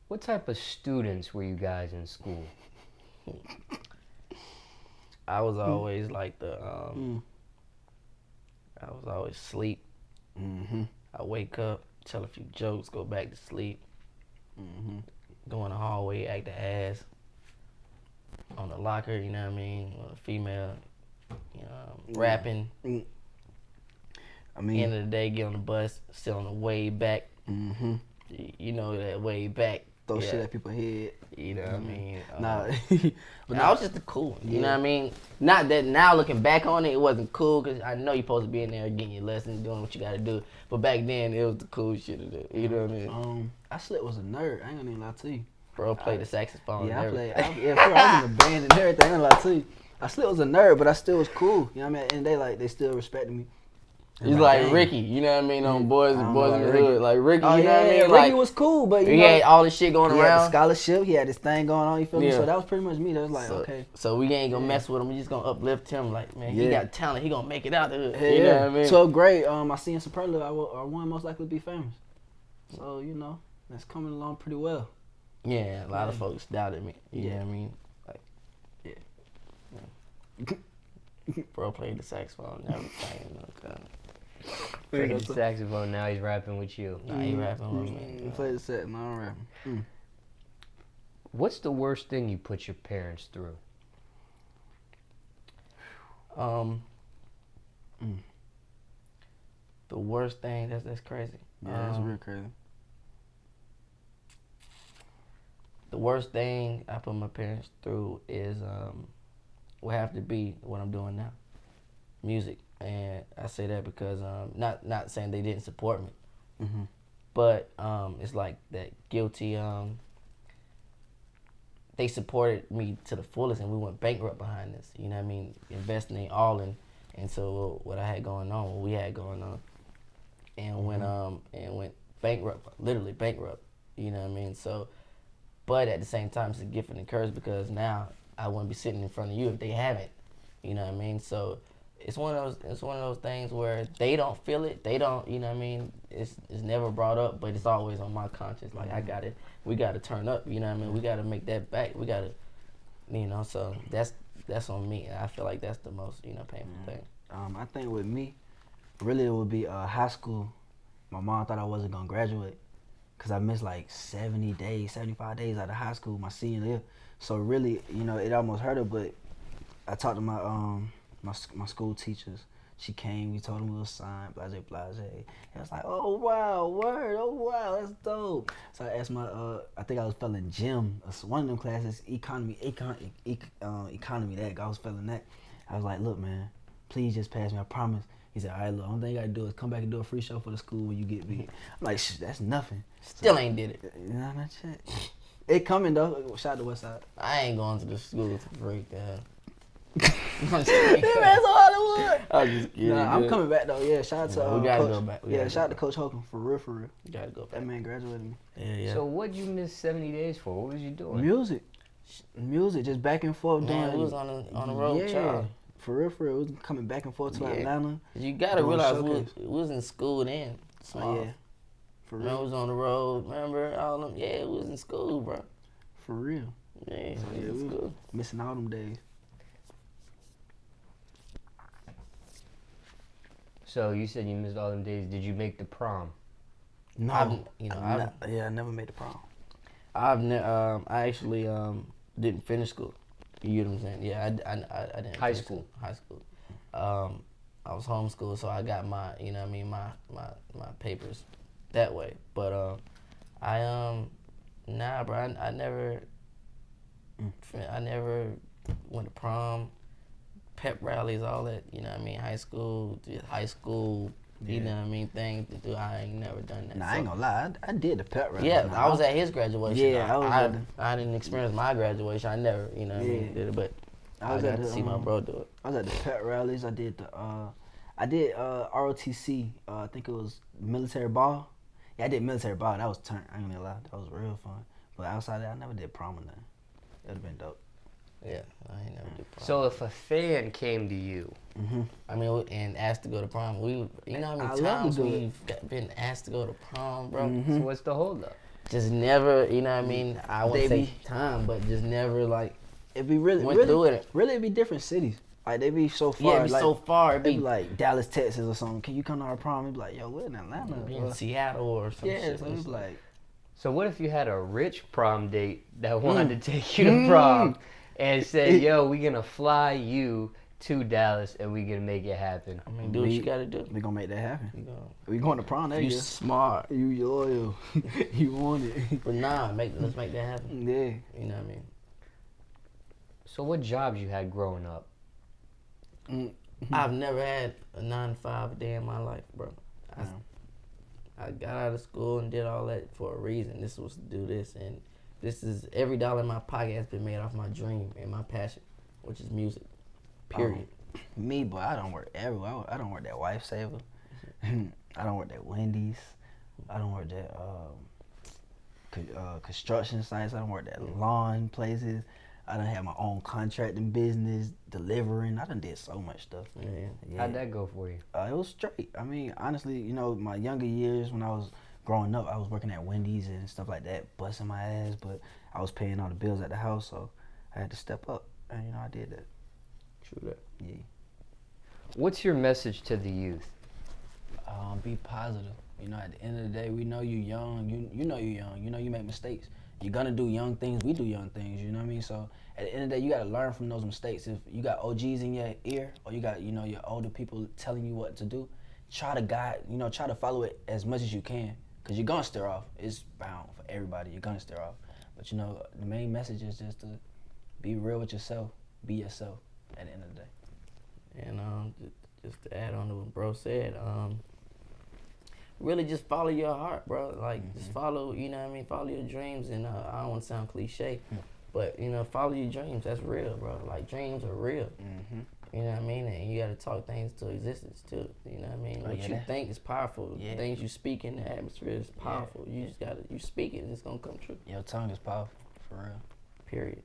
What type of students were you guys in school? I was always like I was always asleep. I wake up, tell a few jokes, go back to sleep. Go in the hallway, act the ass. On the locker, you know what I mean? With a female, rapping. I mean, End of the day, get on the bus, still on the way back. You know that way back. throw shit at people's head. You know what I mean? Nah, But I was just a cool one, you know what I mean? Not that now looking back on it, it wasn't cool because I know you're supposed to be in there getting your lessons, doing what you got to do. But back then, it was the cool shit to do. You know what I mean? I slick was a nerd. I ain't gonna even lie to you. Bro played the saxophone. Yeah, I and everything. I was in a band and everything. I ain't gonna lie to you. I still was a nerd, but I still was cool. You know what I mean? And they still respected me. He's like Ricky, you know what I mean? On Boys in the Hood. Like Ricky, Oh, you know what I mean? Ricky Like, was cool, but he had all this shit going he had the around. scholarship, he had this thing going on, you feel me? Yeah. So that was pretty much me. That was like, okay. So we ain't gonna mess with him. We just gonna uplift him. Like, man, he got talent. He gonna make it out the hood. You know what I mean? 12th grade, I see in Superlative, I won most likely to be famous. So, you know, that's coming along pretty well. Yeah, a lot of folks doubted me. You know what I mean? Like, bro played the saxophone and everything. Played the saxophone, now he's rapping with you. Nah, he rapping with me. He played the set, now I'm rapping. What's the worst thing you put your parents through? The worst thing, that's crazy. Yeah, that's real crazy. The worst thing I put my parents through is will have to be what I'm doing now, music. And I say that because not saying they didn't support me, but it's like that guilty. They supported me to the fullest, and we went bankrupt behind this. You know what I mean? Investing all in so what I had going on, what we had going on, and went bankrupt, literally bankrupt. You know what I mean? So. But at the same time, it's a gift and a curse because now I wouldn't be sitting in front of you if they haven't. You know what I mean? So it's one of those things where they don't feel it. They don't. You know what I mean? It's never brought up, but it's always on my conscience. Like we got to turn up. You know what I mean? We got to make that back. We got to, So that's on me. I feel like that's the most painful thing. I think with me, really it would be high school. My mom thought I wasn't gonna graduate. Cause I missed like 70 days, 75 days out of high school my senior year. So really, it almost hurt her. But I talked to my my school teachers. She came, we told them we was signed, blase, blase. And I was like, oh wow, word, oh wow, that's dope. So I asked my, I think I was failing gym, one of them classes, economy, that I was failing that. I was like, look man, please just pass me, I promise. He said, all right, look, only thing you gotta do is come back and do a free show for the school when you get big. I'm like, that's nothing. Still ain't did it. Nah, not shit. It coming though. Shout out to Westside. I ain't going to the school for free, damn. That's Hollywood. I'm just kidding. Nah, I'm coming back though. Yeah, shout out to we gotta Coach. go back. Shout out to Coach Holcomb for real, for real. You gotta go back. That man graduated me. Yeah. So what'd you miss 70 days for? What was you doing? Music, just back and forth. Man, we was on the road, child. For real, we was coming back and forth to Atlanta. You gotta realize we was in school then. Oh yeah. For real. Man, we was on the road. Remember all them? Yeah, we was in school, bro. For real. Yeah, So, we was in school. Missing all them days. So you said you missed all them days. Did you make the prom? No, I never made the prom. I actually didn't finish school. You get what I'm saying? Yeah, I didn't. High school. I was homeschooled, so I got my, my papers that way. But nah, bro, I never went to prom, pep rallies, all that. You know what I mean? High school, you know what I mean? Things to do. I ain't never done that. Nah, I ain't gonna lie. I did the pep rally. Yeah, I was at his graduation. Yeah, I didn't experience my graduation. I never, did it, but I got to see my bro do it. I was at the pep rallies. I did ROTC. I think it was military ball. Yeah, I did military ball. That was turn. I ain't gonna lie. That was real fun. But outside of that, I never did prom or nothing. That'd been dope. Yeah, I ain't never did prom. So if a fan came to you, and asked to go to prom, how many times we've been asked to go to prom, bro? So what's the holdup? just never, you know what I mean? I wouldn't They say time, but just never like It'd be really, went through it. really, it'd be different cities. Like they be so far. Yeah, it'd be like, so far. It'd It'd be be like Dallas, Texas, or something. Can you come to our prom? It'd be like, yo, we're in Atlanta. in Seattle or some Yeah, shit. so it'd be like, So what if you had a rich prom date that wanted to take you to prom and said, yo, we gonna fly you to Dallas and we gonna make it happen? I mean, do what you gotta do. we gonna make that happen. You know, We going to prom that you year. smart, You loyal. You want it. but nah, let's make that happen. Yeah. You know what I mean? So what jobs you had growing up? I've never had a 9-to-5 a day in my life, bro. I got out of school and did all that for a reason. This was to do this, and this is every dollar in my pocket has been made off my dream and my passion, which is music. Period. Me, boy, I don't work everywhere. I don't work that Wife Saver. I don't work that Wendy's. I don't work that construction sites. I don't work that lawn places. I done had my own contracting business, delivering. I done did so much stuff. Yeah. How'd that go for you? It was straight. I mean, honestly, you know, my younger years when I was growing up, I was working at Wendy's and stuff like that, busting my ass, but I was paying all the bills at the house, so I had to step up. And, you know, I did that. True that. Yeah. What's your message to the youth? Be positive. You know, at the end of the day, we know you young. You know you young. You know you make mistakes. You're gonna do young things. We do young things. You know what I mean? So at the end of the day, you gotta learn from those mistakes. If you got OGs in your ear, or you got your older people telling you what to do, try to guide. Try to follow it as much as you can, cause you're gonna steer off. It's bound for everybody. You're gonna steer off. But the main message is just to be real with yourself. Be yourself. At the end of the day. And just to add on to what bro said, really just follow your heart, bro. Like, just follow, you know what I mean? Follow your dreams. And I don't want to sound cliche, but, follow your dreams. That's real, bro. Like, dreams are real. You know what I mean? And you got to talk things to existence, too. You know what I mean? What you think is powerful. Yeah. The things you speak in the atmosphere is powerful. You just got to, you speak it, and it's going to come true. Your tongue is powerful, for real. Period.